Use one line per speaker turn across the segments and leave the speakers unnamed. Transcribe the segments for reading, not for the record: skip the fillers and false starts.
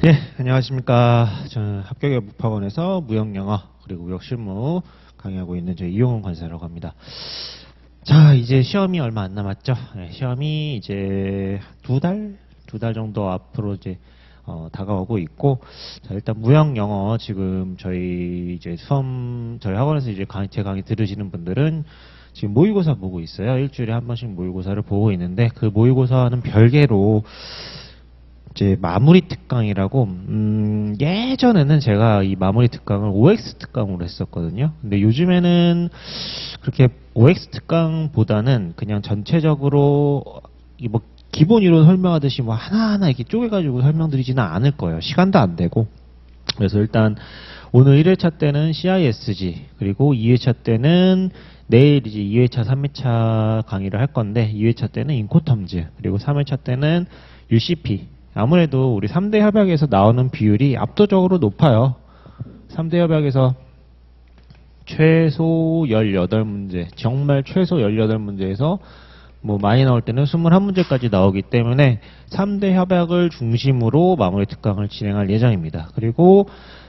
예, 안녕하십니까. 저는 합격여국학원에서 무역영어 그리고 무역실무 강의하고 있는 저희 이용훈 관사라고 합니다. 자, 이제 시험이 얼마 안 남았죠. 네, 시험이 이제 두 달 정도 앞으로 이제 다가오고 있고, 자, 일단 무역영어 지금 저희 이제 저희 학원에서 이제 제 강의 들으시는 분들은 지금 모의고사 보고 있어요. 일주일에 한 번씩 모의고사를 보고 있는데, 그 모의고사는 별개로 이제 마무리 특강이라고, 예전에는 제가 이 마무리 특강을 OX 특강으로 했었거든요. 근데 요즘에는 그렇게 OX 특강보다는 그냥 전체적으로 뭐 기본 이론 설명하듯이 뭐 하나하나 이렇게 쪼개가지고 설명드리지는 않을 거예요. 시간도 안 되고. 그래서 일단 오늘 1회차 때는 CISG, 그리고 2회차 때는 내일 이제 2회차, 3회차 강의를 할 건데, 2회차 때는 인코텀즈, 그리고 3회차 때는 UCP. 아무래도 우리 3대 협약에서 나오는 비율이 압도적으로 높아요. 3대 협약에서 최소 18문제, 정말 최소 18문제에서 뭐 많이 나올 때는 21문제까지 나오기 때문에 3대 협약을 중심으로 마무리 특강을 진행할 예정입니다. 그리고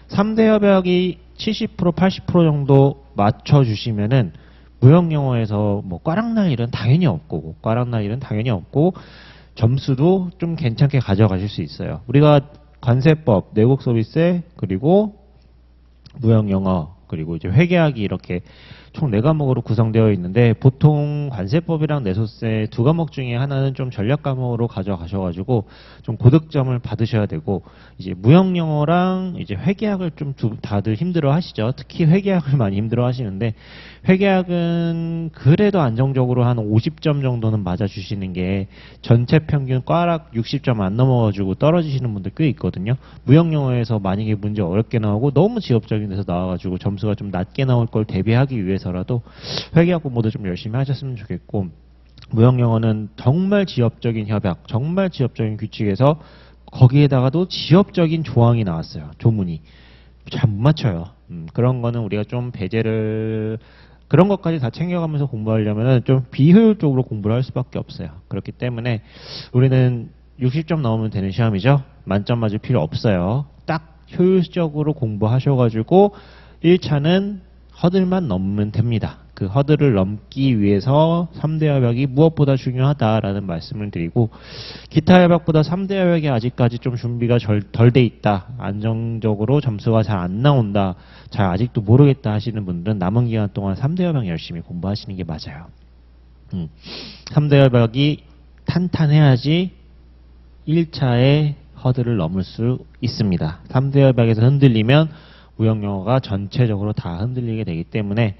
3대 협약이 70%, 80% 정도 맞춰주시면은 무역영어에서 뭐 꽈락날 일은 당연히 없고, 점수도 좀 괜찮게 가져가실 수 있어요. 우리가 관세법, 내국소비세, 그리고 무역영어, 그리고 이제 회계학이 이렇게 총 4과목으로 구성되어 있는데, 보통 관세법이랑 내소세 두 과목 중에 하나는 좀 전략 과목으로 가져가셔가지고 좀 고득점을 받으셔야 되고, 이제 무역영어랑 이제 회계학을 좀 다들 힘들어 하시죠. 특히 회계학을 많이 힘들어 하시는데, 회계학은 그래도 안정적으로 한 50점 정도는 맞아주시는 게, 전체 평균 꽈락 60점 안 넘어가지고 떨어지시는 분들 꽤 있거든요. 무역영어에서 만약에 문제 어렵게 나오고 너무 지엽적인 데서 나와가지고 점수가 좀 낮게 나올 걸 대비하기 위해서라도 회계학 공부도 좀 열심히 하셨으면 좋겠고, 무역영어는 정말 지엽적인 협약, 정말 지엽적인 규칙에서 거기에다가도 지엽적인 조항이 나왔어요. 조문이 잘 못 맞춰요. 그런 거는 우리가 좀 배제를, 그런 것까지 다 챙겨가면서 공부하려면 좀 비효율적으로 공부를 할 수밖에 없어요. 그렇기 때문에 우리는 60점 넘으면 되는 시험이죠. 만점 맞을 필요 없어요. 딱 효율적으로 공부하셔가지고 1차는 허들만 넘으면 됩니다. 그 허들을 넘기 위해서 3대 협약이 무엇보다 중요하다라는 말씀을 드리고, 기타 협약보다 3대 협약이 아직까지 좀 준비가 덜 돼 있다, 안정적으로 점수가 잘 안 나온다, 잘 아직도 모르겠다 하시는 분들은 남은 기간 동안 3대 협약 열심히 공부하시는 게 맞아요. 3대 협약이 탄탄해야지 1차의 허들을 넘을 수 있습니다. 3대 협약에서 흔들리면 무역영어가 전체적으로 다 흔들리게 되기 때문에,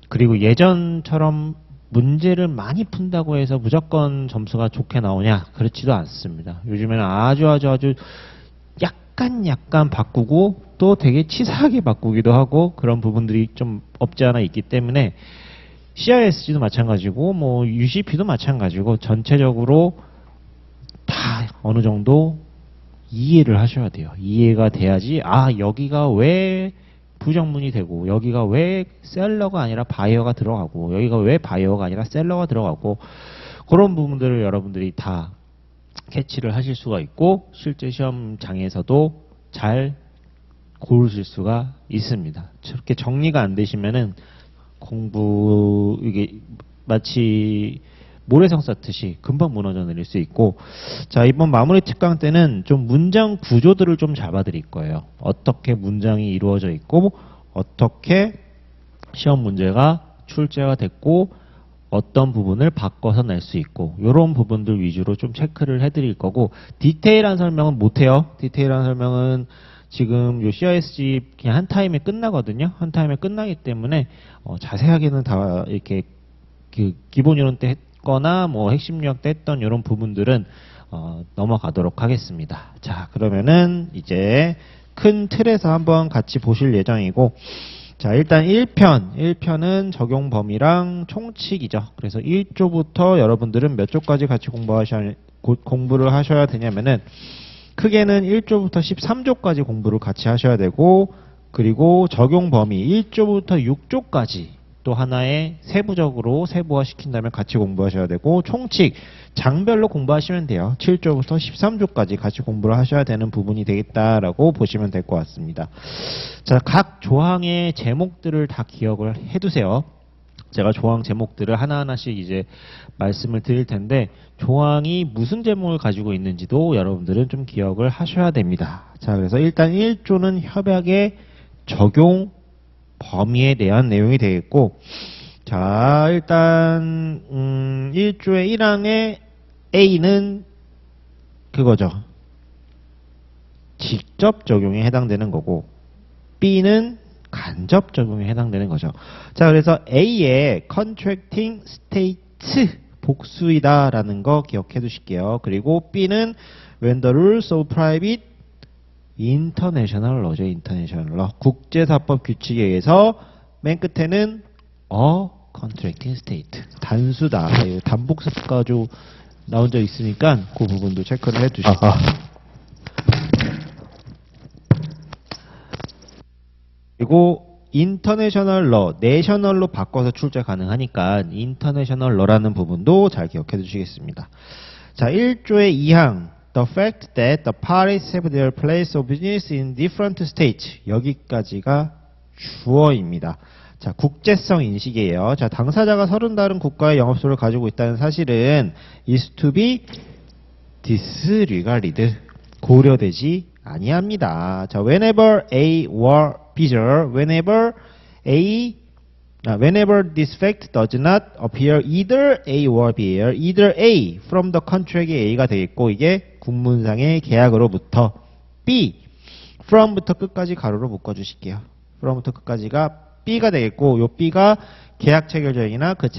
그리고 예전처럼 문제를 많이 푼다고 해서 무조건 점수가 좋게 나오냐? 그렇지도 않습니다. 요즘에는 아주 약간 바꾸고 또 되게 치사하게 바꾸기도 하고 그런 부분들이 좀 없지 않아 있기 때문에, CISG도 마찬가지고 뭐 UCP도 마찬가지고 전체적으로 다 어느 정도 이해를 하셔야 돼요. 이해가 돼야지, 아, 여기가 왜 부정문이 되고, 여기가 왜 셀러가 아니라 바이어가 들어가고, 여기가 왜 바이어가 아니라 셀러가 들어가고, 그런 부분들을 여러분들이 다 캐치를 하실 수가 있고, 실제 시험장에서도 잘 고르실 수가 있습니다. 저렇게 정리가 안 되시면은 공부, 이게 마치 모래성 쌓듯이 금방 무너져 내릴 수 있고, 자, 이번 마무리 특강 때는 좀 문장 구조들을 좀 잡아드릴 거예요. 어떻게 문장이 이루어져 있고, 어떻게 시험 문제가 출제가 됐고, 어떤 부분을 바꿔서 낼 수 있고, 이런 부분들 위주로 좀 체크를 해드릴 거고, 디테일한 설명은 못해요. 디테일한 설명은 지금 요 CISG 그냥 한 타임에 끝나거든요. 한 타임에 끝나기 때문에 자세하게는 다 이렇게 그 기본 이론 때 거나 뭐 핵심 요약 때 했던 이런 부분들은 넘어가도록 하겠습니다. 자, 그러면은 이제 큰 틀에서 한번 같이 보실 예정이고, 자, 일단 1편은 적용 범위랑 총칙이죠. 그래서 1조부터 여러분들은 몇 조까지 같이 공부를 하셔야 되냐면은, 크게는 1조부터 13조까지 공부를 같이 하셔야 되고, 그리고 적용 범위 1조부터 6조까지 또 하나의 세부적으로 세부화 시킨다면 같이 공부하셔야 되고, 총칙 장별로 공부하시면 돼요. 7조부터 13조까지 같이 공부를 하셔야 되는 부분이 되겠다라고 보시면 될 것 같습니다. 자, 각 조항의 제목들을 다 기억을 해두세요. 제가 조항 제목들을 하나하나씩 이제 말씀을 드릴 텐데, 조항이 무슨 제목을 가지고 있는지도 여러분들은 좀 기억을 하셔야 됩니다. 자, 그래서 일단 1조는 협약의 적용 범위에 대한 내용이 되겠고, 자, 일단 1조의 1항의 A는 그거죠. 직접 적용에 해당되는 거고, B는 간접 적용에 해당되는 거죠. 자, 그래서 A의 contracting state 복수이다라는 거 기억해 두실게요. 그리고 B는 when the rules of private international law죠. international law. 국제사법 규칙에 의해서 맨 끝에는 a contracting state. 단수다. 단복습가조 나온 적 있으니까 그 부분도 체크를 해 두시고. 그리고 인터내셔널 러, 내셔널로 바꿔서 출제 가능하니까 인터내셔널 러라는 부분도 잘 기억해 두시겠습니다. 자, 1조의 2항 The fact that the parties have their place of business in different states. 여기까지가 주어입니다. 자, 국제성 인식이에요. 자, 당사자가 서른 다른 국가의 영업소를 가지고 있다는 사실은 is to be disregarded. 고려되지 아니합니다. 자, whenever A or B죠. whenever this fact does not appear either A or B, either A from the contract이 A가 되겠고, 이게 국문상의 계약으로부터, B from부터 끝까지 가로로 묶어주실게요. from부터 끝까지가 B가 되겠고, 요 B가 계약 체결자이나 그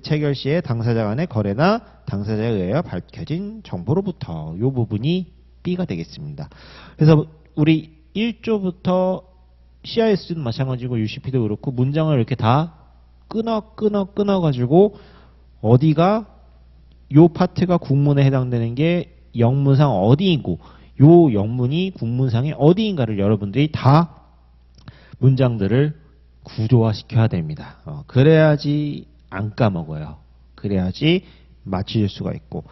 체결 시에 당사자 간의 거래나 당사자에 의하여 밝혀진 정보로부터, 요 부분이 B가 되겠습니다. 그래서 우리 1조부터 CIS도 마찬가지고 UCP도 그렇고 문장을 이렇게 다 끊어가지고 어디가 요 파트가 국문에 해당되는 게 영문상 어디이고 요 영문이 국문상의 어디인가를 여러분들이 다 문장들을 구조화시켜야 됩니다. 그래야지 안 까먹어요. 그래야지 맞추실 수가 있고.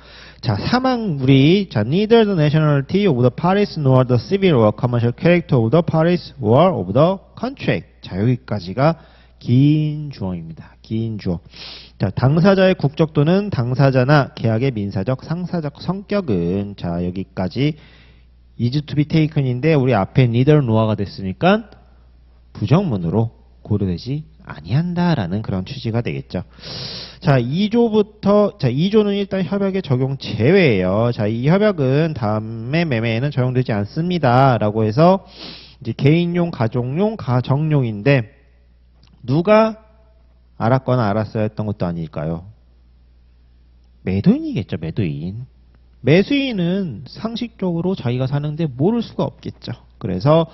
자, 3항 자, neither the nationality of the parties nor the civil or commercial character of the parties or of the contract. 자, 여기까지가 긴 주어입니다. 긴 주어. 자, 당사자의 국적 또는 당사자나 계약의 민사적, 상사적 성격은, 자, 여기까지 is to be taken인데 우리 앞에 neither nor가 됐으니까 부정문으로 고려되지 아니한다라는 그런 취지가 되겠죠. 자, 2조는 일단 협약의 적용 제외예요. 자, 이 협약은 다음의 매매에는 적용되지 않습니다. 라고 해서 이제 개인용, 가족용, 가정용인데 누가 알았거나 알았어야 했던 것도 아닐까요? 매도인이겠죠, 매도인. 매수인은 상식적으로 자기가 사는데 모를 수가 없겠죠. 그래서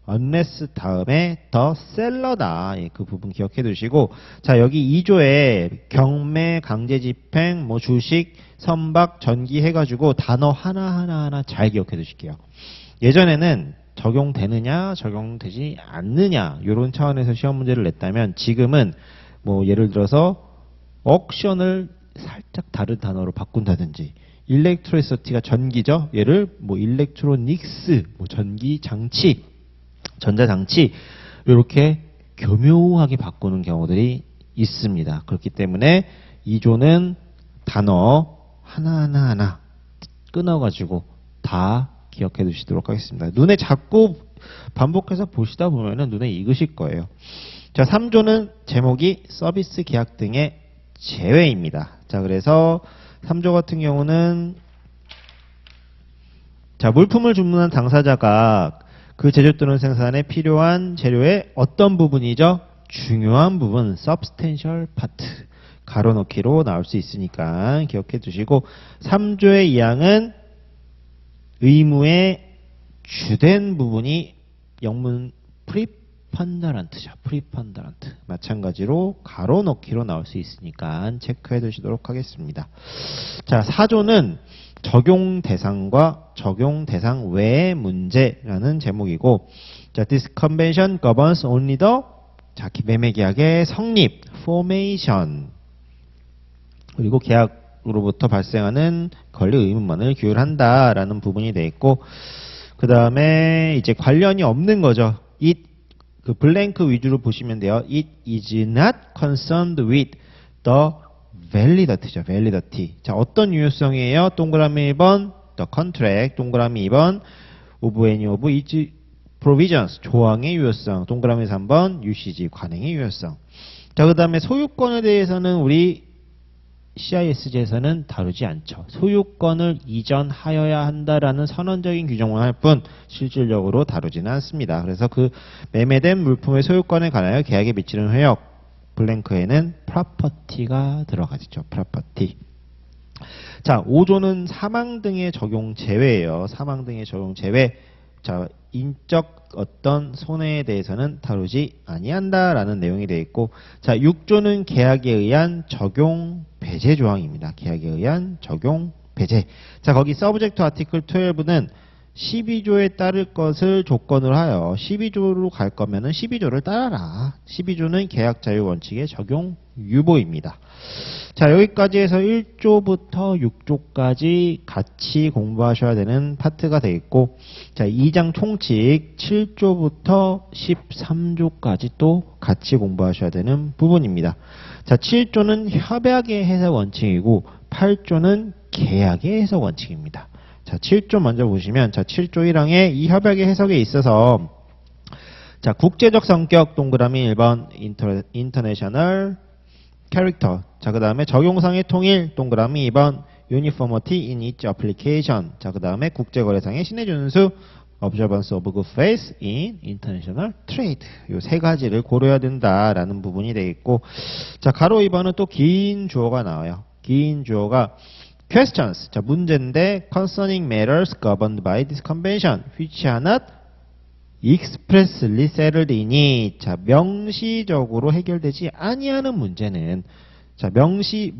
unless 다음에 the seller다. 예, 그 부분 기억해 두시고, 자, 여기 2조에 경매, 강제집행, 뭐 주식, 선박, 전기 해가지고 단어 하나하나 잘 기억해 두실게요. 예전에는 적용되느냐, 적용되지 않느냐, 이런 차원에서 시험 문제를 냈다면, 지금은 뭐 예를 들어서 옥션을 살짝 다른 단어로 바꾼다든지, 일렉트리시티가 전기죠. 얘를 뭐 일렉트로닉스, 뭐 전기 장치, 전자장치, 이렇게 교묘하게 바꾸는 경우들이 있습니다. 그렇기 때문에 2조는 단어 하나하나 끊어가지고 다 기억해 두시도록 하겠습니다. 눈에 자꾸 반복해서 보시다 보면은 눈에 익으실 거예요. 자, 3조는 제목이 서비스 계약 등의 제외입니다. 자, 그래서 3조 같은 경우는, 자, 물품을 주문한 당사자가 그 제조 또는 생산에 필요한 재료의 어떤 부분이죠? 중요한 부분, substantial part. 가로넣기로 나올 수 있으니까 기억해 두시고, 3조의 2항은 의무의 주된 부분이 영문 preponderant죠. preponderant. 마찬가지로 가로넣기로 나올 수 있으니까 체크해 두시도록 하겠습니다. 자, 4조는 적용 대상과 적용 대상 외의 문제라는 제목이고, 자, this convention governs only the 자, 매매 계약의 성립, formation. 그리고 계약으로부터 발생하는 권리 의무만을 규율한다라는 부분이 돼 있고, 그 다음에 이제 관련이 없는 거죠. 그 블랭크 위주로 보시면 돼요. It is not concerned with the validity죠. validity. 자, 어떤 유효성이에요? 동그라미 1번 the contract, 동그라미 2번 of any of its provisions, 조항의 유효성, 동그라미 3번 UCG, 관행의 유효성. 자, 그 다음에 소유권에 대해서는 우리 CIS제에서는 다루지 않죠. 소유권을 이전하여야 한다라는 선언적인 규정만 할 뿐 실질적으로 다루지는 않습니다. 그래서 그 매매된 물품의 소유권에 관하여 계약에 미치는 효력, 블랭크에는 프로퍼티가 들어가죠. 프로퍼티. 자, 5조는 사망 등의 적용 제외예요. 사망 등의 적용 제외. 자, 인적 어떤 손해에 대해서는 다루지 아니한다라는 내용이 되어 있고, 자, 6조는 계약에 의한 적용 배제 조항입니다. 계약에 의한 적용 배제. 자, 거기 서브젝트 아티클 12는 12조에 따를 것을 조건으로 하여 12조로 갈 거면은 12조를 따라라. 12조는 계약 자유 원칙의 적용 유보입니다. 자, 여기까지 해서 1조부터 6조까지 같이 공부하셔야 되는 파트가 되어 있고, 자, 2장 총칙 7조부터 13조까지 또 같이 공부하셔야 되는 부분입니다. 자, 7조는 협약의 해석 원칙이고 8조는 계약의 해석 원칙입니다. 자, 7조 먼저 보시면, 자, 7조 1항의 이 협약의 해석에 있어서, 자, 국제적 성격, 동그라미 1번, international character. 자, 그 다음에 적용상의 통일, 동그라미 2번, uniformity in its application. 자, 그 다음에 국제거래상의 신의 준수, observance of good faith in international trade. 요 세 가지를 고려해야 된다라는 부분이 되겠고, 자, 가로 2번은 또 긴 주어가 나와요. 긴 주어가 questions. 자, 문제인데 concerning matters governed by this convention which are not expressly settled in it. 자, 명시적으로 해결되지 아니하는 문제는, 자, 묵시,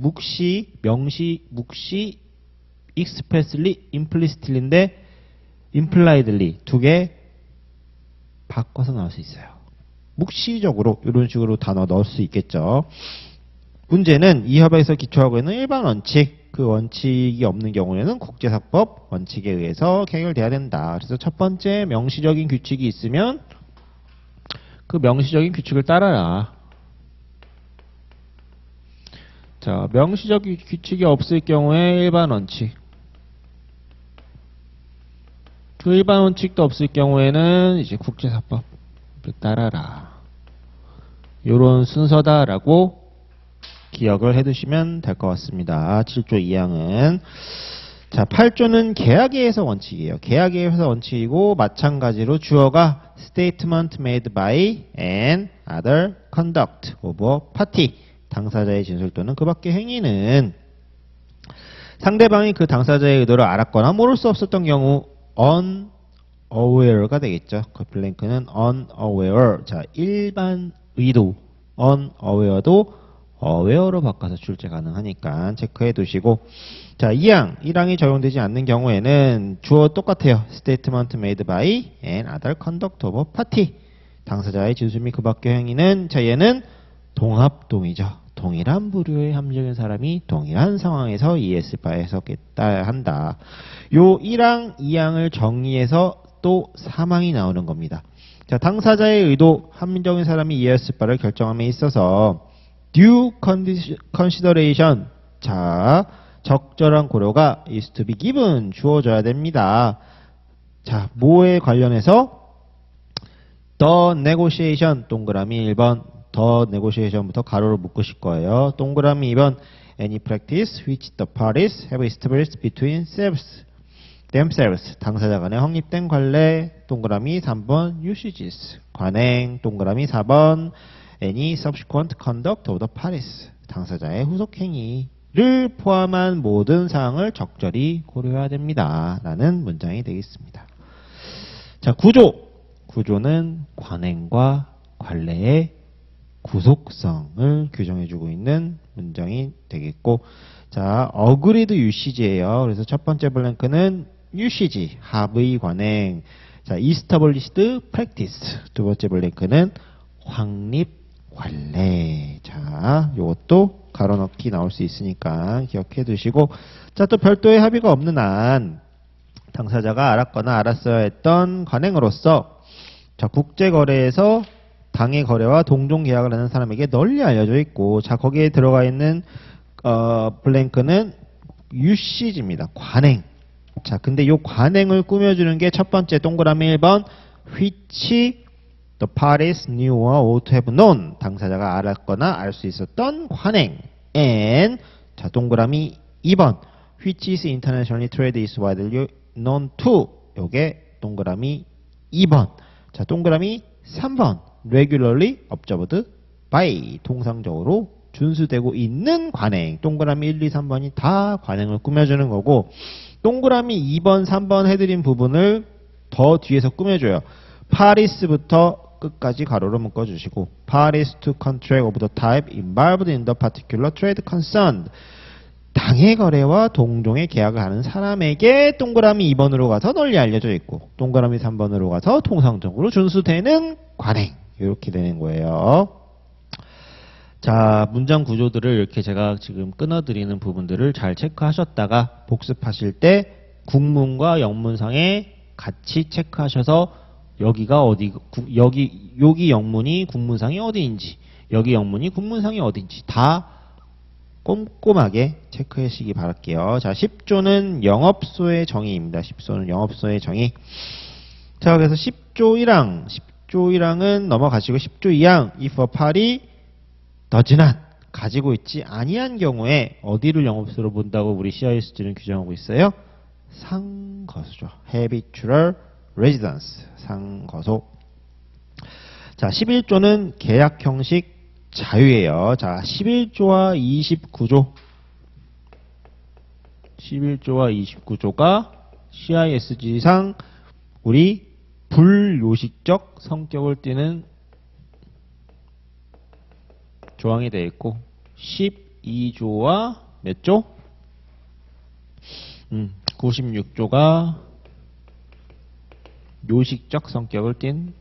expressly, implicitly인데 impliedly 두 개 바꿔서 나올 수 있어요. 묵시적으로 이런 식으로 단어 넣을 수 있겠죠. 문제는 이 협약에서 기초하고 있는 일반 원칙, 그 원칙이 없는 경우에는 국제사법 원칙에 의해서 해결돼야 된다. 그래서 첫 번째 명시적인 규칙이 있으면 그 명시적인 규칙을 따라라. 자, 명시적인 규칙이 없을 경우에 일반 원칙. 그 일반 원칙도 없을 경우에는 이제 국제사법을 따라라. 요런 순서다라고 기억을 해두시면 될 것 같습니다. 7조 2항은. 자, 8조는 계약의 해석 원칙이에요. 계약의 해석 원칙이고, 마찬가지로 주어가 statement made by and other conduct of a party. 당사자의 진술 또는 그 밖의 행위는 상대방이 그 당사자의 의도를 알았거나 모를 수 없었던 경우 unaware가 되겠죠. 그 블랭크는 unaware. 자, 일반 의도 unaware도 aware로 바꿔서 출제 가능하니까 체크해 두시고, 자, 2항 1항이 적용되지 않는 경우에는 주어 똑같아요. statement made by and other conduct of a party. 당사자의 진술 및 그 밖의 행위는, 자, 얘는 동합동이죠. 동일한 부류의 함정인 사람이 동일한 상황에서 이해했을 바에 해석했다 한다. 요 1항 2항을 정리해서 또 3항이 나오는 겁니다. 자, 당사자의 의도, 함정인 사람이 이해했을 바를 결정함에 있어서 due consideration. 자, 적절한 고려가 is to be given. 주어져야 됩니다. 자, 뭐에 관련해서? the negotiation. 동그라미 1번. the negotiation부터 가로로 묶으실 거예요. 동그라미 2번. any practice which the parties have established between themselves. 당사자 간에 확립된 관례. 동그라미 3번. usages. 관행. 동그라미 4번. any subsequent conduct of the parties. 당사자의 후속 행위를 포함한 모든 사항을 적절히 고려해야 됩니다. 라는 문장이 되겠습니다. 자, 구조는 관행과 관례의 구속성을 규정해주고 있는 문장이 되겠고, 자, agreed usage예요. 그래서 첫 번째 블랭크는 usage, 합의 관행. 자, established practice. 두 번째 블랭크는 확립 관례. 자, 요것도 가로넣기 나올 수 있으니까 기억해 두시고, 자, 또 별도의 합의가 없는 한 당사자가 알았거나 알았어야 했던 관행으로서, 자, 국제거래에서 당해 거래와 동종 계약을 하는 사람에게 널리 알려져 있고, 자, 거기에 들어가 있는 블랭크는 UCG입니다. 관행. 자, 근데 요 관행을 꾸며주는 게 첫 번째 동그라미 1번 which the parties knew or ought to have known. 당사자가 알았거나 알 수 있었던 관행. and 자, 동그라미 2번 which is internationally traded is widely known to. 요게 동그라미 2번. 자, 동그라미 3번 regularly observed by. 통상적으로 준수되고 있는 관행. 동그라미 1, 2, 3번이 다 관행을 꾸며주는 거고, 동그라미 2번, 3번 해드린 부분을 더 뒤에서 꾸며줘요. 파리스부터 끝까지 가로로 묶어주시고, parties to contract of the type involved in the particular trade concerned. 당해 거래와 동종의 계약을 하는 사람에게 동그라미 2번으로 가서 널리 알려져 있고, 동그라미 3번으로 가서 통상적으로 준수되는 관행. 이렇게 되는 거예요. 자, 문장 구조들을 이렇게 제가 지금 끊어드리는 부분들을 잘 체크하셨다가 복습하실 때 국문과 영문상에 같이 체크하셔서 여기가 어디, 여기 영문이 국문상이 어디인지, 여기 영문이 국문상이 어디인지 다 꼼꼼하게 체크해 주시기 바랄게요. 자, 10조는 영업소의 정의입니다. 10조는 영업소의 정의. 자, 그래서 10조 1항, 10조 1항은 넘어가시고 10조 2항, if a party does not, 가지고 있지 아니한 경우에 어디를 영업소로 본다고 우리 CISG는 규정하고 있어요? 상거소죠. habitual residence, 상거소. 자, 11조는 계약 형식 자유예요. 자, 11조와 29조. 11조와 29조가 CISG상 우리 불요식적 성격을 띠는 조항이 되어 있고, 12조와 몇 조? 96조가 요식적 성격을 띤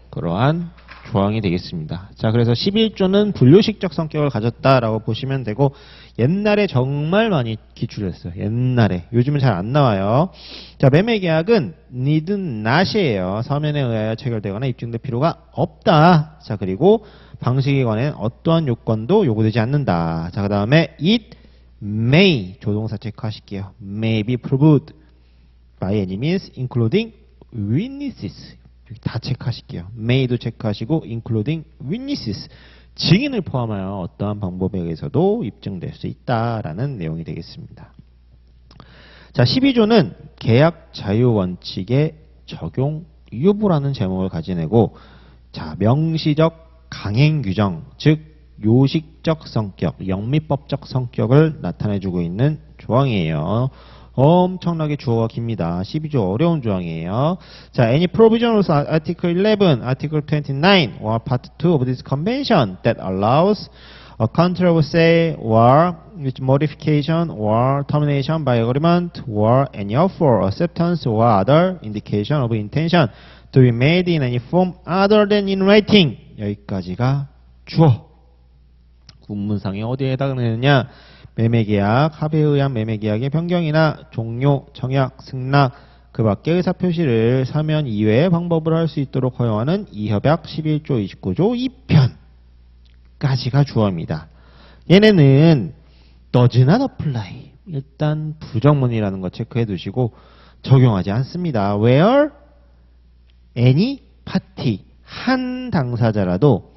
그러한 조항이 되겠습니다. 자, 그래서 11조는 불요식적 성격을 가졌다라고 보시면 되고, 옛날에 정말 많이 기출했어요. 옛날에. 요즘은 잘 안 나와요. 자, 매매계약은 need not이에요. 서면에 의하여 체결되거나 입증될 필요가 없다. 자, 그리고 방식에 관한 어떠한 요건도 요구되지 않는다. 자, 그 다음에 it may, 조동사 체크하실게요. may be proved by any means including witnesses. 다 체크하실게요. may도 체크하시고 including witnesses, 증인을 포함하여 어떠한 방법에 의해서도 입증될 수 있다라는 내용이 되겠습니다. 자, 12조는 계약 자유 원칙의 적용 유보라는 제목을 가지내고, 자, 명시적 강행 규정, 즉 요식적 성격, 영미법적 성격을 나타내주고 있는 조항이에요. 엄청나게 주어가 깁니다. 12조 어려운 조항이에요. 자, any provision of Article 11, Article 29 or Part 2 of this convention that allows a contract of sale or with modification or termination by agreement or any offer, acceptance or other indication of intention to be made in any form other than in writing. 여기까지가 주어. 군문상에 어디에 해당되느냐? 매매계약, 합의에 의한 매매계약의 변경이나 종료, 청약, 승낙, 그 밖의 의사표시를 사면 이외의 방법으로 할 수 있도록 허용하는 이 협약 11조 29조 2편까지가 주어입니다. 얘네는 does not apply. 일단 부정문이라는 거 체크해 두시고 적용하지 않습니다. Where any party, 한 당사자라도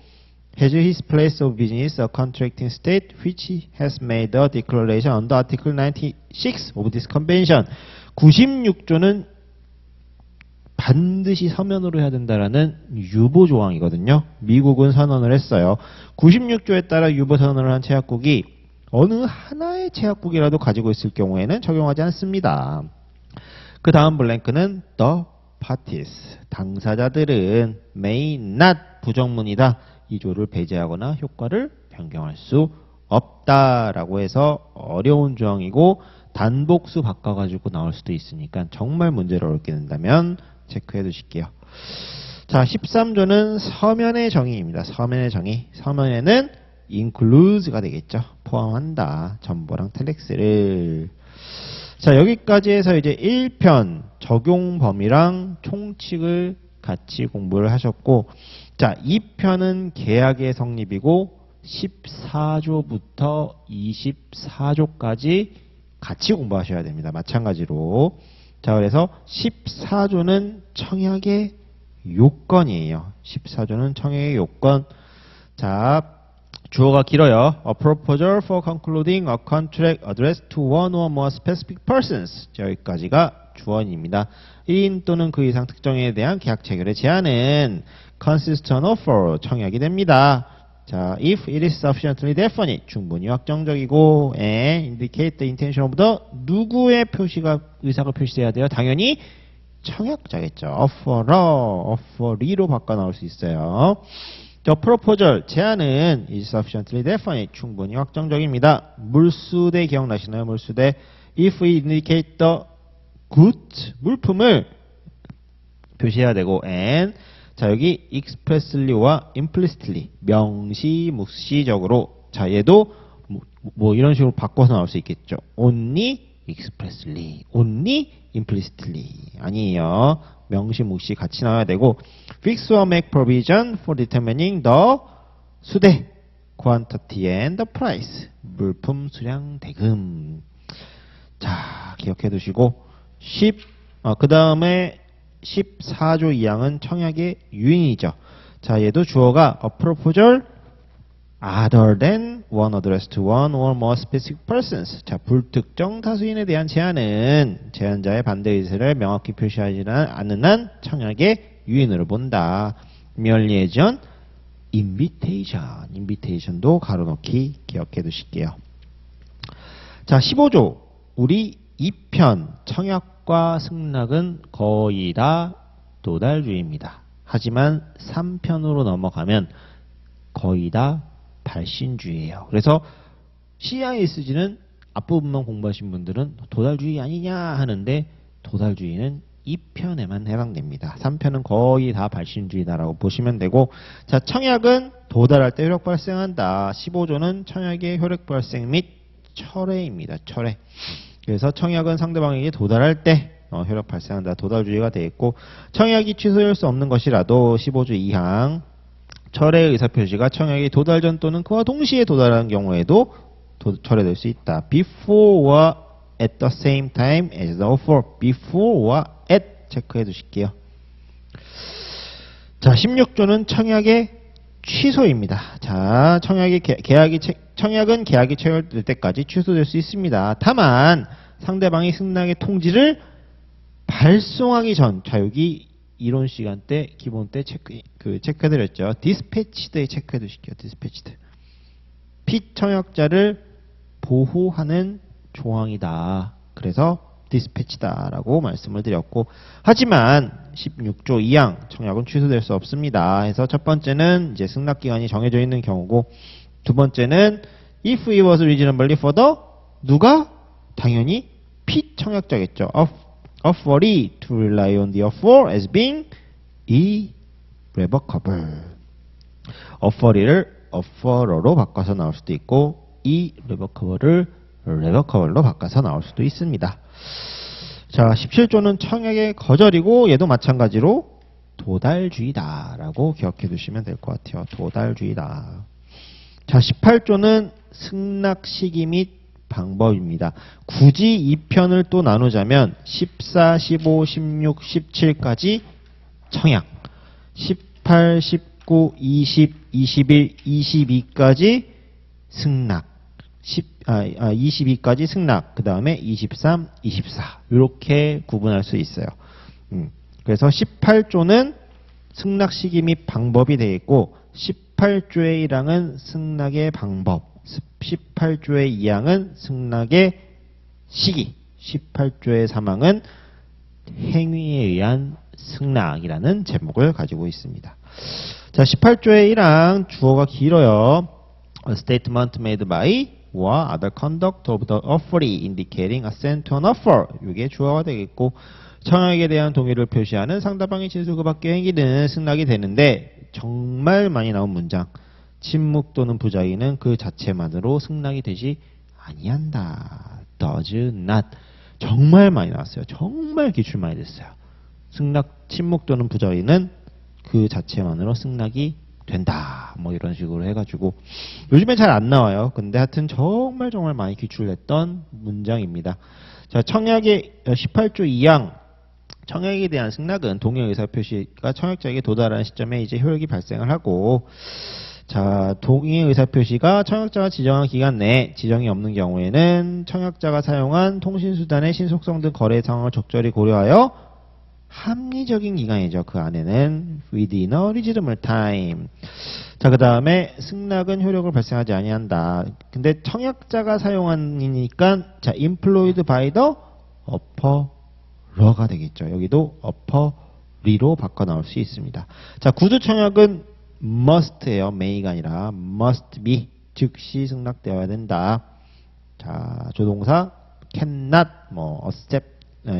has his place of business a contracting state which has made a declaration under Article 96 of this convention. 96조는 반드시 서면으로 해야 된다라는 유보 조항이거든요. 미국은 선언을 했어요. 96조에 따라 유보 선언을 한 제약국이 어느 하나의 제약국이라도 가지고 있을 경우에는 적용하지 않습니다. 그 다음 블랭크는 the parties, 당사자들은 may not, 부정문이다. 이 조를 배제하거나 효과를 변경할 수 없다라고 해서 어려운 조항이고, 단복수 바꿔가지고 나올 수도 있으니까 정말 문제를 어렵게 된다면 체크해 두실게요. 자, 13조는 서면의 정의입니다. 서면의 정의. 서면에는 includes가 되겠죠. 포함한다. 전보랑 텔렉스를. 자, 여기까지 해서 이제 1편 적용 범위랑 총칙을 같이 공부를 하셨고, 자, 2편은 계약의 성립이고 14조부터 24조까지 같이 공부하셔야 됩니다. 마찬가지로. 자, 그래서 14조는 청약의 요건이에요. 14조는 청약의 요건. 자, 주어가 길어요. A proposal for concluding a contract addressed to one or more specific persons. 여기까지가 주어입니다. 1인 또는 그 이상 특정에 대한 계약 체결의 제안은 consist an offer, 청약이 됩니다. 자, if it is sufficiently definite, 충분히 확정적이고, and indicate the intention of the, 누구의 표시가, 의사가 표시돼야 돼요? 당연히 청약자겠죠. offeree로 바꿔 나올 수 있어요. The proposal, 제안은 is sufficiently definite, 충분히 확정적입니다. 물수대 기억나시나요? 물수대. If we indicate the good, 물품을 표시해야 되고, and, 자, 여기 expressly와 implicitly, 명시묵시적으로. 자, 얘도 뭐 이런 식으로 바꿔서 나올 수 있겠죠. only expressly, only implicitly. 아니에요. 명시묵시 같이 나와야 되고, fix or make provision for determining the 수대, quantity and the price. 물품, 수량, 대금. 자, 기억해 두시고, 그 다음에 14조 2항은 청약의 유인이죠. 자, 얘도 주어가 a proposal other than one addressed to one or more specific persons. 자, 불특정 다수인에 대한 제안은 제안자의 반대 의사를 명확히 표시하지 않는 한 청약의 유인으로 본다. merely as an invitation. invitation도 가로넣기 기억해 두실게요. 자, 15조. 우리 2편 청약과 승낙은 거의 다 도달주의입니다. 하지만 3편으로 넘어가면 거의 다 발신주의예요. 그래서 CISG는 앞부분만 공부하신 분들은 도달주의 아니냐 하는데, 도달주의는 2편에만 해당됩니다. 3편은 거의 다 발신주의다라고 보시면 되고, 자, 청약은 도달할 때 효력 발생한다. 15조는 청약의 효력 발생 및 철회입니다. 철회. 그래서 청약은 상대방에게 도달할 때 효력 발생한다. 도달주의가 되어 있고, 청약이 취소할 수 없는 것이라도 15조 2항 철회 의사표시가 청약이 도달 전 또는 그와 동시에 도달하는 경우에도 철회될 수 있다. before or at the same time as the offer. before or at 체크해 두실게요. 자, 16조는 청약의 취소입니다. 자, 청약은 계약이 체결될 때까지 취소될 수 있습니다. 다만 상대방이 승낙의 통지를 발송하기 전, 자, 여기 이론 시간 때 기본 때 체크해드렸죠. dispatched에 체크해두실게요. dispatched. 피청약자를 보호하는 조항이다. 그래서 dispatch다라고 말씀을 드렸고, 하지만 16조 2항 청약은 취소될 수 없습니다. 해서 첫 번째는 이제 승낙 기간이 정해져 있는 경우고, 두 번째는 if it was reasonably for the, 누가? 당연히 피청약자겠죠. offeree to rely on the offer as being irrevocable. offeree를 offerer로 바꿔서 나올 수도 있고, irrevocable을 revocable로 바꿔서 나올 수도 있습니다. 자, 17조는 청약의 거절이고, 얘도 마찬가지로 도달주의다라고 기억해 두시면 될 것 같아요. 도달주의다. 자, 18조는 승낙 시기 및 방법입니다. 굳이 2편을 또 나누자면 14, 15, 16, 17까지 청약, 18, 19, 20, 21, 22까지 승낙, 22까지 승낙, 그 다음에 23, 24 이렇게 구분할 수 있어요. 그래서 18조는 승낙 시기 및 방법이 되어 있고, 18조의 1항은 승낙의 방법, 18조의 2항은 승낙의 시기, 18조의 3항은 행위에 의한 승낙이라는 제목을 가지고 있습니다. 자, 18조의 1항 주어가 길어요. A statement made by or other conduct of the offeree indicating assent to an offer. 이게 주어가 되겠고, 청약에 대한 동의를 표시하는 상대방의 진술 그 밖의 행위는 승낙이 되는데 정말 많이 나온 문장. 침묵 또는 부자의는 그 자체만으로 승낙이 되지 아니한다. does not. 정말 많이 나왔어요. 정말 기출 많이 됐어요. 승낙, 침묵 또는 부자의는 그 자체만으로 승낙이 된다. 뭐 이런 식으로 해가지고 요즘에 잘 안 나와요. 근데 하여튼 정말 많이 기출했던 문장입니다. 자, 청약의 18조 2항 청약에 대한 승낙은 동의 의사 표시가 청약자에게 도달하는 시점에 이제 효력이 발생을 하고, 자, 동의 의사 표시가 청약자가 지정한 기간 내에 지정이 없는 경우에는 청약자가 사용한 통신수단의 신속성 등 거래 상황을 적절히 고려하여 합리적인 기간이죠. 그 안에는 within a reasonable time. 자, 그 다음에 승낙은 효력을 발생하지 아니한다. 근데 청약자가 사용하니까 자, employed by the offerer가 되겠죠. 여기도 offeree로 바꿔 나올 수 있습니다. 자, 구두 청약은 must예요. may가 아니라 must be. 즉시 승낙되어야 된다. 자, 조동사 cannot, 뭐 accept,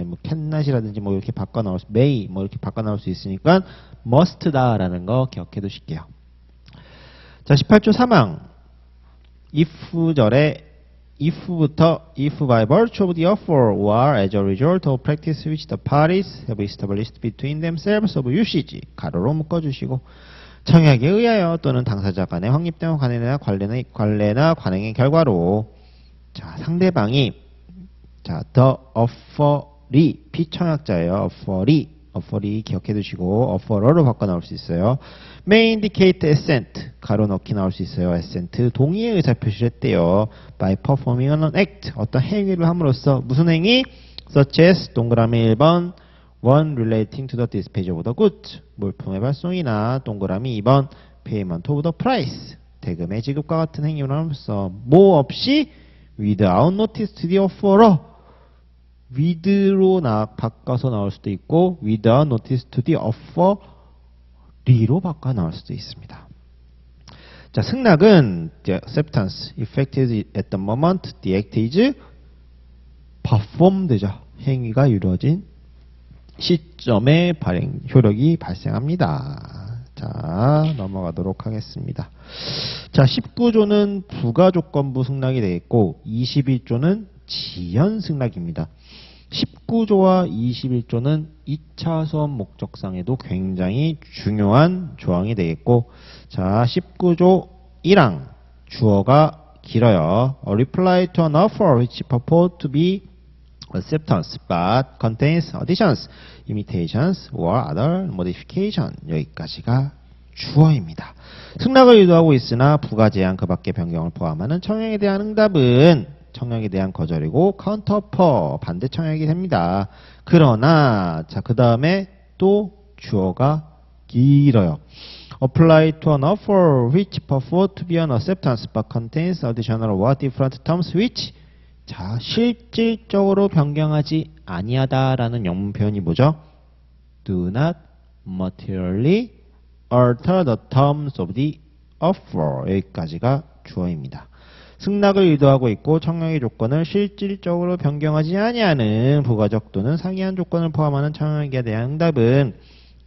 뭐 cannot이라든지 뭐 이렇게 바꿔 나올 수, may 뭐 이렇게 바꿔 나올 수 있으니까 must다라는 거 기억해 두실게요. 자, 18조 3항 if절에 if부터 if by virtue of the offer or as a result of practice which the parties have established between themselves of usage 가로로 묶어주시고, 청약에 의하여 또는 당사자 간의 확립된 관례나 관행의 결과로, 자, 상대방이, 자, the offeree 피청약자예요. offeree 기억해 두시고 offerer로 바꿔 나올 수 있어요. may indicate assent 가로 넣기 나올 수 있어요. assent 동의의 의사 표시를 했대요. by performing an act 어떤 행위를 함으로써, 무슨 행위? such as 동그라미 1번 one relating to the dispatch of the goods 물품의 발송이나 동그라미 2번 payment of the price 대금의 지급과 같은 행위를 함으로써 뭐 없이 without notice to the offerer with로 바꿔서 나올 수도 있고 without notice to the offeree로 바꿔 나올 수도 있습니다. 자, 승낙은 the acceptance effected at the moment the act is performed죠. 행위가 이루어진 시점에 발행 효력이 발생합니다. 자, 넘어가도록 하겠습니다. 자, 19조는 부가조건부 승낙이 되겠고 21조는 지연 승낙입니다. 19조와 21조는 2차 수업 목적상에도 굉장히 중요한 조항이 되겠고, 자, 19조 1항 주어가 길어요. A reply to an offer which purport to be acceptance but contains additions, imitations or other modification. 여기까지가 주어입니다. 승낙을 유도하고 있으나 부가 제한 그 밖의 변경을 포함하는 청약에 대한 응답은 청약에 대한 거절이고 카운터퍼 반대 청약이 됩니다. 그러나 자, 그 다음에 또 주어가 길어요. Apply to an offer which purport to be an acceptance but contains additional or different terms which, 자, 실질적으로 변경하지 아니하다라는 영문 표현이 뭐죠? Do not materially alter the terms of the offer. 여기까지가 주어입니다. 승낙을 유도하고 있고 청약의 조건을 실질적으로 변경하지 아니하는 부가적 또는 상이한 조건을 포함하는 청약에 대한 응답은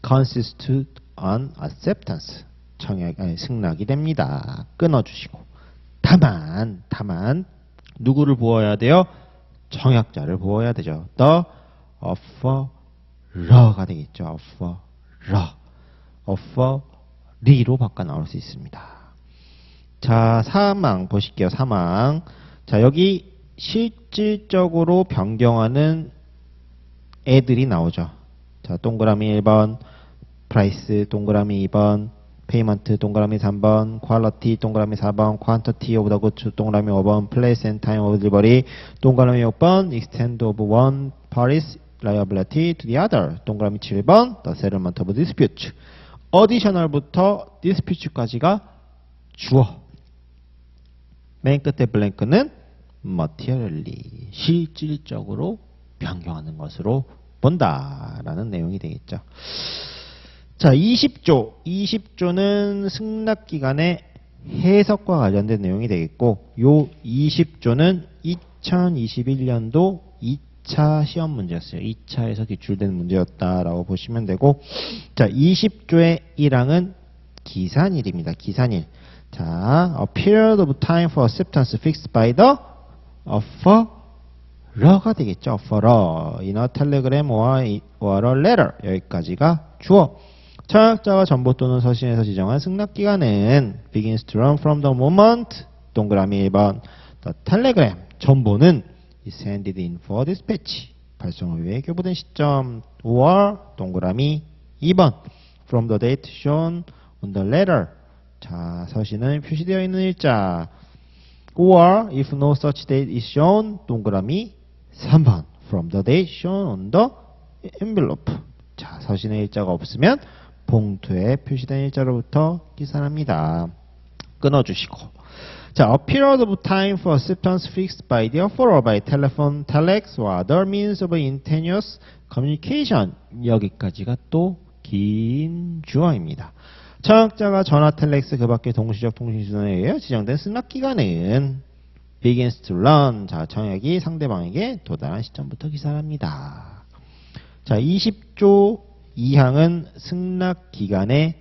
consist on acceptance. 승낙이 됩니다. 끊어주시고. 다만 누구를 보호해야 돼요? 청약자를 보호해야 되죠. The offerer가 되겠죠. offeree로 바꿔 나올 수 있습니다. 자, 3항 보실게요. 3항. 자, 여기 실질적으로 변경하는 애들이 나오죠. 자, 동그라미 1번 price, 동그라미 2번 payment, 동그라미 3번 quality, 동그라미 4번 quantity of the goods, 동그라미 5번 place and time of delivery, 동그라미 6번 extent of one party's liability to the other, 동그라미 7번 the settlement of dispute. additional부터 dispute까지가 주어. 맨 끝에 블랭크는 materially, 실질적으로 변경하는 것으로 본다라는 내용이 되겠죠. 자, 20조는 승낙기간의 해석과 관련된 내용이 되겠고, 요 20조는 2021년도 2차 시험 문제였어요. 2차에서 기출된 문제였다라고 보시면 되고, 자, 20조의 1항은 기산일입니다. 기산일. 자, a period of time for acceptance fixed by the offerer가 되겠죠. offerer. in a telegram or a letter. 여기까지가 주어. 청약자가 전보 또는 서신에서 지정한 승낙기간은 begins to run from the moment 동그라미 1번 the telegram 전보는 is handed in for dispatch 발송을 위해 교부된 시점 or 동그라미 2번 from the date shown on the letter 자 서신은 표시되어 있는 일자 or if no such date is shown 동그라미 3번 from the date shown on the envelope 자 서신의 일자가 없으면 봉투에 표시된 일자로부터 기산합니다. 끊어주시고 자, a period of time for acceptance fixed by the offerer by telephone, telex or other means of instantaneous communication 여기까지가 또 긴 주어입니다. 청약자가 전화, 텔렉스 그 밖의 동시적 통신수단에 의해 지정된 승낙기간은 begins to run 자, 청약이 상대방에게 도달한 시점부터 기산합니다. 자, 20조 2항은 승낙기간의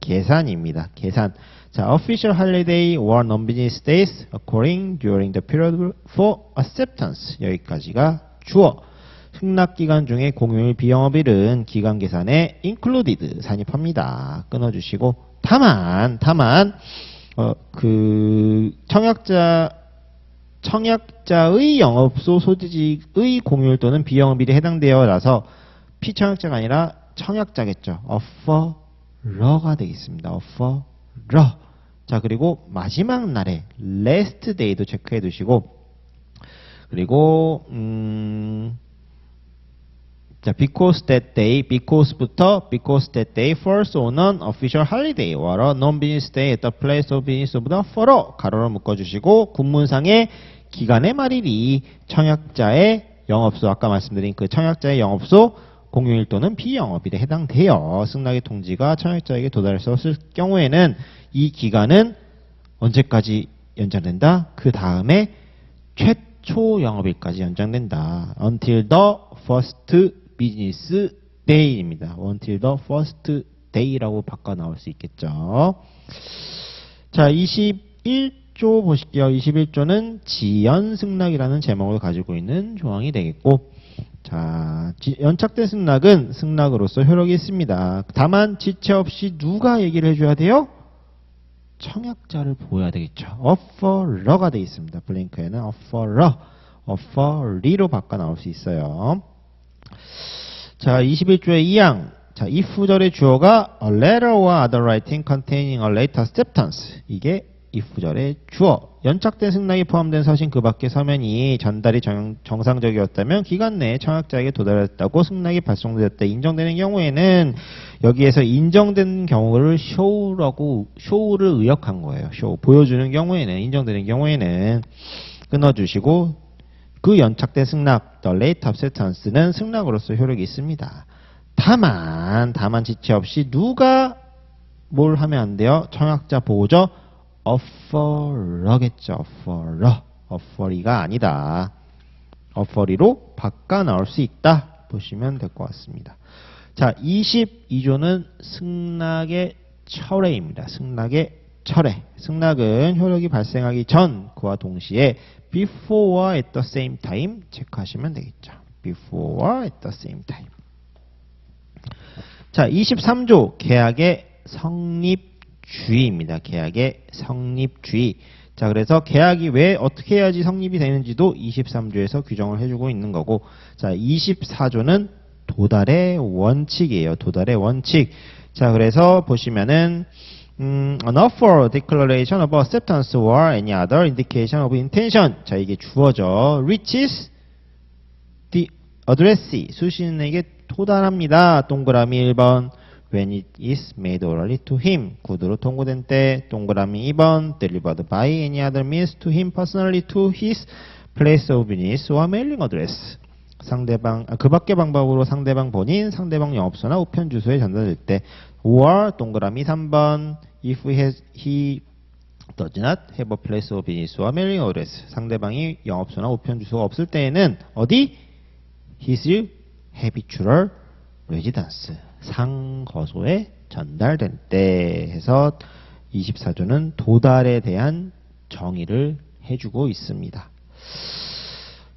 계산입니다. 계산. 자, official holiday or non-business days occurring during the period for acceptance. 여기까지가 주어. 승낙기간 중에 공휴일 비영업일은 기간 계산에 included 산입합니다. 끊어주시고 다만 청약자의 영업소 소지직의 공휴일 또는 비영업일에 해당되어라서 피청약자가 아니라 청약자겠죠. offerer가 되겠습니다. offerer. 자, 그리고 마지막 날에 last day도 체크해 두시고 그리고 자, because that day, because부터 because that day falls on an official holiday or a non-business day at the place of business of the offerer 가로로 묶어주시고 군문상의 기간의 말일이 청약자의 영업소 아까 말씀드린 그 청약자의 영업소 공휴일 또는 비영업일에 해당되어 승낙의 통지가 청약자에게 도달할 수 없을 경우에는 이 기간은 언제까지 연장된다? 그 다음에 최초 영업일까지 연장된다. Until the first business day입니다. Until the first day라고 바꿔 나올 수 있겠죠. 자, 21조 보실게요. 21조는 지연승낙이라는 제목을 가지고 있는 조항이 되겠고 자, 연착된 승낙은 승낙으로서 효력이 있습니다. 다만 지체 없이 누가 얘기를 해줘야 돼요? 청약자를 보여야 되겠죠. offerer가 되어 있습니다. 블랭크에는 offerer, offeree로 바꿔 나올 수 있어요. 자, 21조의 2항. 자, if 구절의 주어가 a letter or other writing containing a late acceptance. 이게 if 구절의 주어. 연착된 승낙이 포함된 서신 그 밖의 서면이 전달이 정상적이었다면 기간 내에 청약자에게 도달했다고 승낙이 발송되었다 인정되는 경우에는 여기에서 인정된 경우를 show를 의역한 거예요. show 보여주는 경우에는 인정되는 경우에는 끊어주시고 그 연착된 승낙 the late acceptance는 승낙으로서 효력이 있습니다. 다만 지체 없이 누가 뭘 하면 안 돼요? 청약자 보호죠. offerer겠죠. offeree가 아니다. offeree로 바꿔 나올 수 있다. 보시면 될 것 같습니다. 자, 22조는 승낙의 철회입니다. 승낙의 철회. 승낙은 효력이 발생하기 전 그와 동시에 before at the same time 체크하시면 되겠죠. before at the same time. 자, 23조 계약의 성립주의입니다. 계약의 성립주의. 자, 그래서 계약이 왜 어떻게 해야지 성립이 되는지도 23조에서 규정을 해주고 있는 거고, 자, 24조는 도달의 원칙이에요. 도달의 원칙. 자, 그래서 보시면은 an offer, declaration of acceptance or any other indication of intention. 자, 이게 주어져. reaches the addressee. 수신에게 도달합니다. 동그라미 1번. when it is made orally to him. 구두로 통고된 때. 동그라미 2번. delivered by any other means to him personally to his place of business or mailing address. 상대방, 그 밖의 방법으로 상대방 본인, 상대방 영업소나 우편 주소에 전달될 때. or 동그라미 3번. if he does not have a place of business or mailing address. 상대방이 영업소나 우편 주소가 없을 때에는 어디? his habitual residence. 상거소에 전달된 때 해서 24조는 도달에 대한 정의를 해주고 있습니다.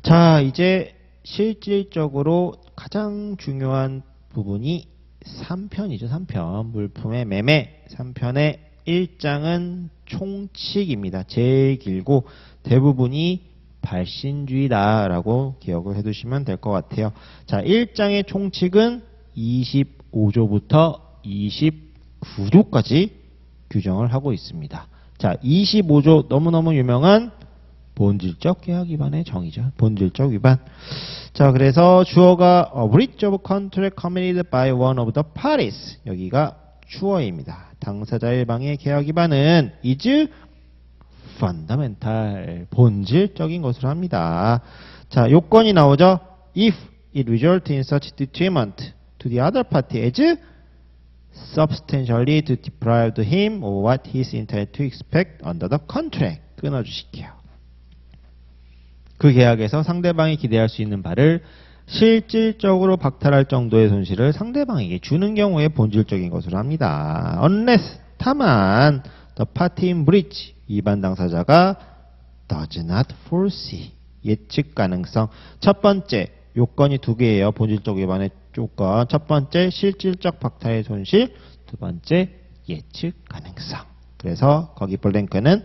자, 이제 실질적으로 가장 중요한 부분이 3편이죠. 3편. 물품의 매매. 3편의 1장은 총칙입니다. 제일 길고 대부분이 발신주의다라고 기억을 해두시면 될 것 같아요. 자, 1장의 총칙은 25조부터 29조까지 규정을 하고 있습니다. 자, 25조 너무너무 유명한 본질적 계약 위반의 정의죠. 본질적 위반. 자, 그래서 주어가 a breach of contract committed by one of the parties. 여기가 주어입니다. 당사자 일방의 계약 위반은 is fundamental. 본질적인 것으로 합니다. 자, 요건이 나오죠. If it results in such detriment to the other party as substantially to deprive him of what he is entitled to expect under the contract. 끊어주실게요. 그 계약에서 상대방이 기대할 수 있는 바를 실질적으로 박탈할 정도의 손실을 상대방에게 주는 경우에 본질적인 것으로 합니다. Unless, 다만 the party in breach, 위반 당사자가 does not foresee, 예측 가능성. 첫 번째, 요건이 두 개예요. 본질적 위반의 조건. 첫 번째, 실질적 박탈의 손실. 두 번째, 예측 가능성. 그래서 거기 블랭크는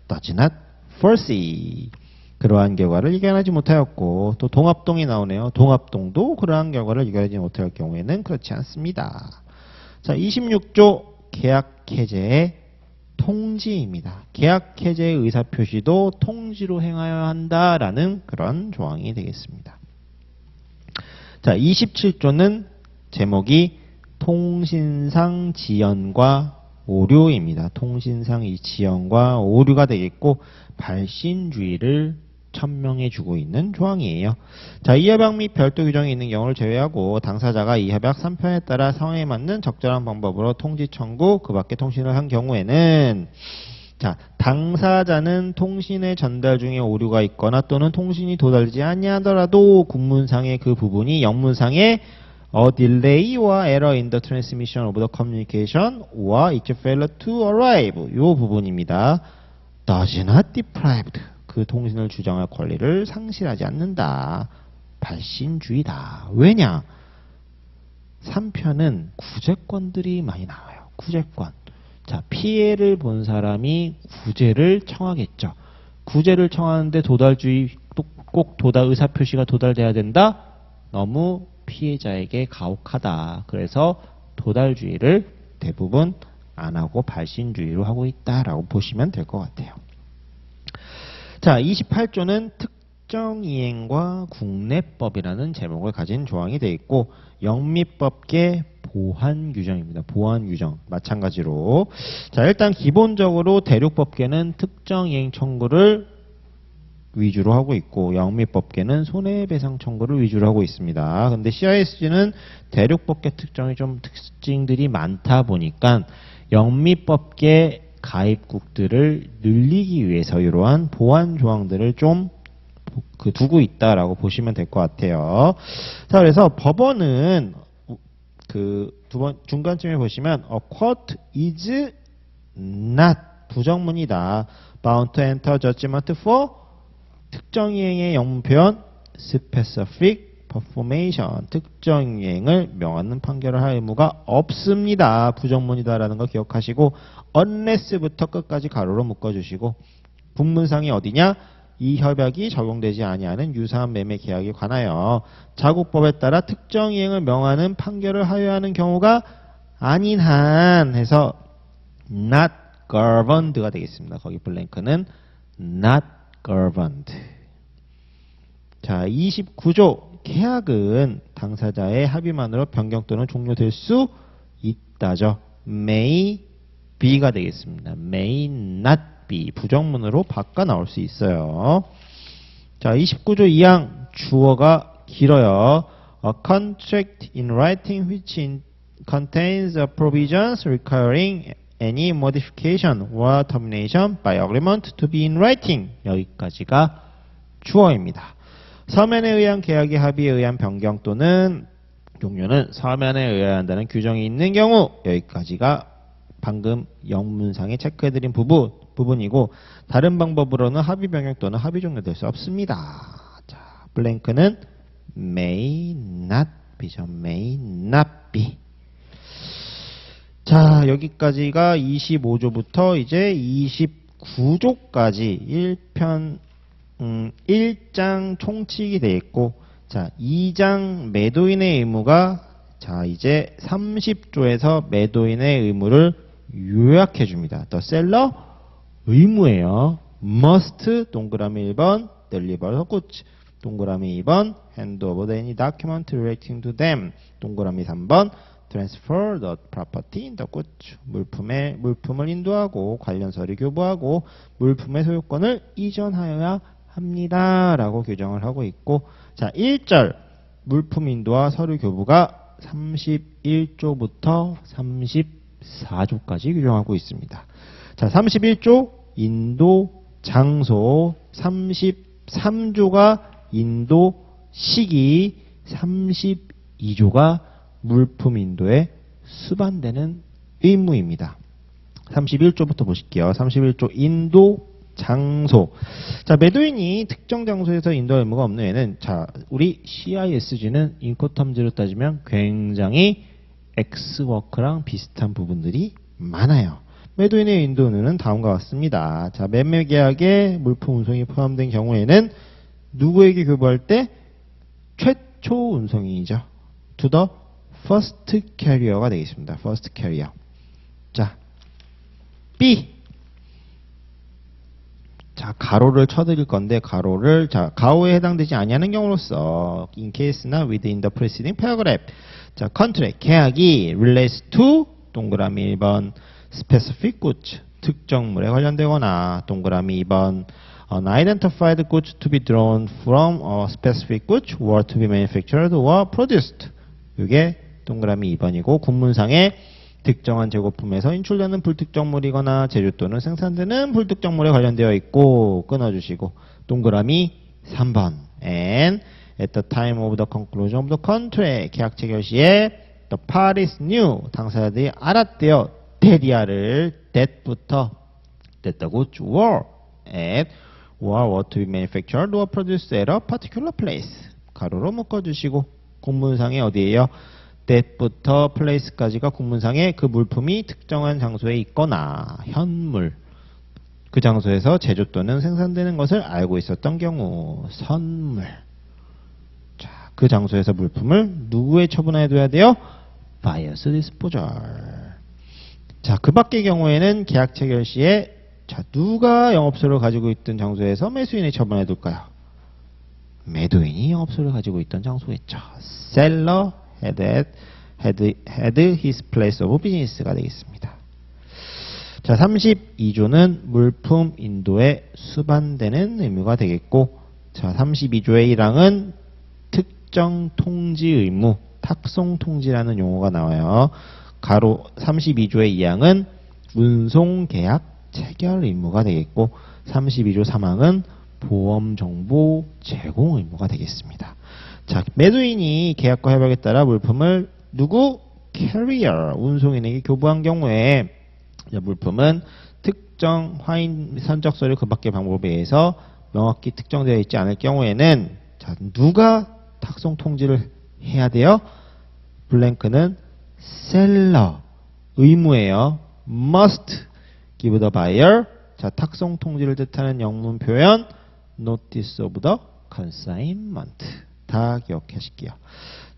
does not foresee. 그러한 결과를 이겨내지 못하였고, 또 동합동이 나오네요. 동합동도 그러한 결과를 이겨내지 못할 경우에는 그렇지 않습니다. 자, 26조 계약해제의 통지입니다. 계약해제의 의사표시도 통지로 행하여야 한다라는 그런 조항이 되겠습니다. 자, 27조는 제목이 통신상 지연과 오류입니다. 통신상 이 지연과 오류가 되겠고, 발신주의를 천명해주고 있는 조항이에요. 자, 이 협약 및 별도 규정이 있는 경우를 제외하고 당사자가 이 협약 3편에 따라 상황에 맞는 적절한 방법으로 통지 청구, 그 밖에 통신을 한 경우에는, 자, 당사자는 통신의 전달 중에 오류가 있거나 또는 통신이 도달되지 아니하더라도 군문상의 그 부분이 영문상의 a delay or error in the transmission of the communication or its failure to arrive, 이 부분입니다. does not deprive, 그 통신을 주장할 권리를 상실하지 않는다. 발신주의다. 왜냐? 3편은 구제권들이 많이 나와요. 구제권. 자, 피해를 본 사람이 구제를 청하겠죠. 구제를 청하는데 도달주의, 꼭 도달 의사표시가 도달돼야 된다? 너무 피해자에게 가혹하다. 그래서 도달주의를 대부분 안 하고 발신주의로 하고 있다라고 보시면 될 것 같아요. 자, 28조는 특정이행과 국내법이라는 제목을 가진 조항이 되어 있고, 영미법계 보완규정입니다. 보완규정 마찬가지로. 자, 일단 기본적으로 대륙법계는 특정이행 청구를 위주로 하고 있고, 영미법계는 손해배상 청구를 위주로 하고 있습니다. 근데 CISG는 대륙법계 특정이 좀 특징들이 많다 보니까 영미법계 가입국들을 늘리기 위해서 이러한 보완 조항들을 좀 두고 있다라고 보시면 될 것 같아요. 자, 그래서 법원은 중간쯤에 보시면 a court is not 부정문이다. bound to enter judgment for 특정이행의 영문 표현 specific performation, 특정이행을 명하는 판결을 할 의무가 없습니다. 부정문이다라는 거 기억하시고, unless부터 끝까지 가로로 묶어주시고, 분문상이 어디냐? 이 협약이 적용되지 아니하는 유사한 매매 계약에 관하여 자국법에 따라 특정이행을 명하는 판결을 하여하는 경우가 아닌 한 해서 not governed가 되겠습니다. 거기 블랭크는 not governed. 자, 29조 계약은 당사자의 합의만으로 변경 또는 종료될 수 있다죠. may be가 되겠습니다. may not be. 부정문으로 바꿔 나올 수 있어요. 자, 29조 2항 주어가 길어요. A contract in writing which contains provisions requiring any modification or termination by agreement to be in writing. 여기까지가 주어입니다. 서면에 의한 계약의 합의에 의한 변경 또는 종료는 서면에 의해야 한다는 규정이 있는 경우 여기까지가 방금 영문상에 체크해드린 부분이고 다른 방법으로는 합의 변경 또는 합의 종료될 수 없습니다. 자, 블랭크는 may not be죠. may not be. 자, 여기까지가 25조부터 이제 29조까지 1장 총칙이 되어 있고, 자, 2장 매도인의 의무가, 자, 이제 30조에서 매도인의 의무를 요약해 줍니다. The seller 의무예요. must 동그라미 1번 deliver the goods 동그라미 2번 hand over any document relating to them 동그라미 3번 transfer the property in the goods 물품을 인도하고 관련 서류 교부하고 물품의 소유권을 이전하여야 합니다. 라고 규정을 하고 있고, 자, 1절 물품 인도와 서류 교부가 31조부터 34조까지 규정하고 있습니다. 자, 31조 인도 장소, 33조가 인도 시기, 32조가 물품 인도에 수반되는 의무입니다. 31조부터 보실게요. 31조 인도 장소. 자, 매도인이 특정 장소에서 인도할 의무가 없는 애는, 자, 우리 CISG는 인코텀즈로 따지면 굉장히 X워크랑 비슷한 부분들이 많아요. 매도인의 인도 의무는 다음과 같습니다. 자, 매매 계약에 물품 운송이 포함된 경우에는 누구에게 교부할 때? 최초 운송인이죠. To the first carrier가 되겠습니다. first carrier. 자, B. 자, 가로를 쳐드릴 건데, 가로를, 자, 가오에 해당되지 아니하는 경우로서, in case나 within the preceding paragraph. 자, contract, 계약이 relates to, 동그라미 1번, specific goods, 특정물에 관련되거나, 동그라미 2번, unidentified goods to be drawn from a specific goods or to be manufactured or produced. 이게 동그라미 2번이고, 군문상에 특정한 재고품에서 인출되는 불특정물이거나 제조 또는 생산되는 불특정물에 관련되어 있고, 끊어주시고, 동그라미 3번. And at the time of the conclusion of the contract, 계약 체결 시에 the parties knew, 당사자들이 알았대요. that부터 that the goods were at or were to be manufactured or produced at a particular place. 가로로 묶어주시고, 공문상에 어디에요? that부터 place까지가 국문상에 그 물품이 특정한 장소에 있거나 현물, 그 장소에서 제조 또는 생산되는 것을 알고 있었던 경우, 선물. 자, 그 장소에서 물품을 누구에 처분해둬야 돼요? Buyer's disposal. 자, 그 밖의 경우에는 계약 체결 시에, 자, 누가 영업소를 가지고 있던 장소에서 매수인에 처분해둘까요? 매도인이 영업소를 가지고 있던 장소겠죠. Seller had his place of business가 되겠습니다. 자, 32조는 물품 인도에 수반되는 의무가 되겠고, 자, 32조의 1항은 특정 통지 의무, 탁송 통지라는 용어가 나와요. 가로 32조의 2항은 운송 계약 체결 의무가 되겠고, 32조 3항은 보험 정보 제공 의무가 되겠습니다. 자, 매도인이 계약과 협약에 따라 물품을 누구? 캐리어, 운송인에게 교부한 경우에 물품은 특정 화인 선적 서류 그 밖의 방법에 의해서 명확히 특정되어 있지 않을 경우에는, 자, 누가 탁송 통지를 해야 돼요? 블랭크는 셀러 의무예요. must give the buyer. 자, 탁송 통지를 뜻하는 영문 표현 notice of the consignment. 다 기억하실게요.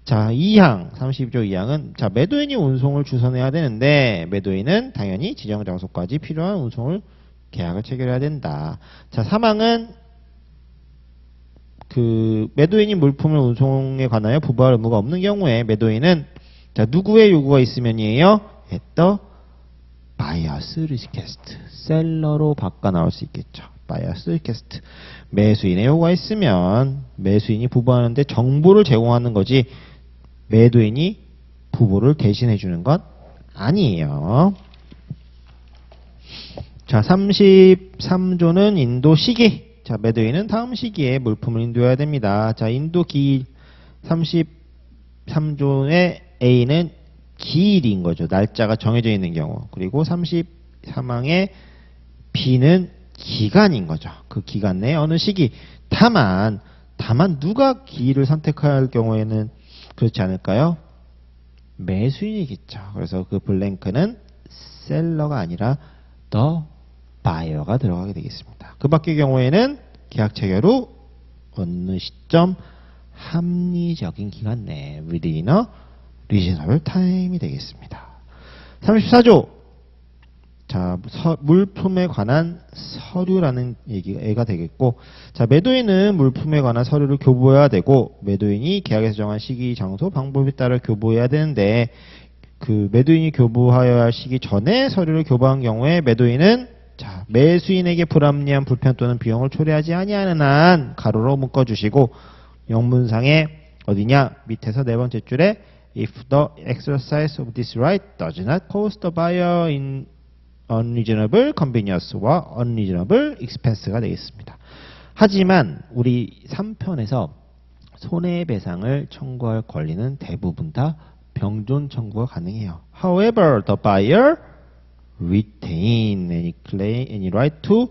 자, 2항, 32조 2항은, 자, 매도인이 운송을 주선해야 되는데, 매도인은 당연히 지정 장소까지 필요한 운송을 계약을 체결해야 된다. 자, 3항은 그 매도인이 물품을 운송에 관하여 부부할 의무가 없는 경우에 매도인은, 자, 누구의 요구가 있으면이에요? at the buyer's request. 셀러로 바꿔 나올 수 있겠죠. buyer's request. 매수인의 요구가 있으면 매수인이 부부하는데 정보를 제공하는 거지, 매도인이 부부를 대신해 주는 것 아니에요. 자, 33조는 인도 시기.
자, 매도인은 다음 시기에 물품을 인도해야 됩니다. 자, 인도 기일 33조의 A는 기일인 거죠. 날짜가 정해져 있는 경우. 그리고 34항의 B는 기간인 거죠. 그 기간 내에 어느 시기. 다만 누가 기일을 선택할 경우에는 그렇지 않을까요? 매수인이겠죠. 그래서 그 블랭크는 셀러가 아니라 더 바이어가 들어가게 되겠습니다. 그 밖의 경우에는 계약 체결 후 어느 시점 합리적인 기간 내 within a reasonable time이 되겠습니다. 34조. 자, 물품에 관한 서류라는 얘기가 되겠고, 자, 매도인은 물품에 관한 서류를 교부해야 되고, 매도인이 계약에서 정한 시기, 장소, 방법에 따라 교부해야 되는데, 그 매도인이 교부하여야 할 시기 전에 서류를 교부한 경우에 매도인은 자, 매수인에게 불합리한 불편 또는 비용을 초래하지 아니하는 한 가로로 묶어주시고, 영문상에 어디냐? 밑에서 네 번째 줄에 if the exercise of this right does not cost the buyer in unreasonable convenience와 unreasonable expense가 되겠습니다. 하지만 우리 3편에서 손해배상을 청구할 권리는 대부분 다 병존 청구가 가능해요. However, the buyer retain any right to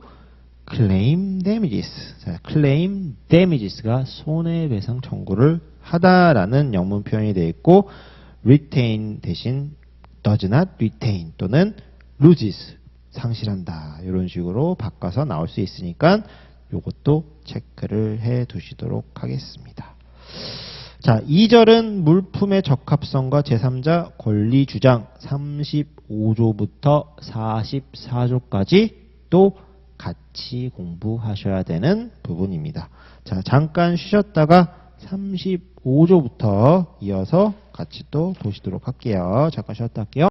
claim damages. 자, claim damages가 손해배상 청구를 하다라는 영문 표현이 되어 있고, retain 대신 does not retain 또는 loses 상실한다 이런 식으로 바꿔서 나올 수 있으니까 이것도 체크를 해 두시도록 하겠습니다. 자, 2절은 물품의 적합성과 제3자 권리 주장 35조부터 44조까지 또 같이 공부하셔야 되는 부분입니다. 자, 잠깐 쉬셨다가 35조부터 이어서 같이 또 보시도록 할게요. 잠깐 쉬었다 할게요.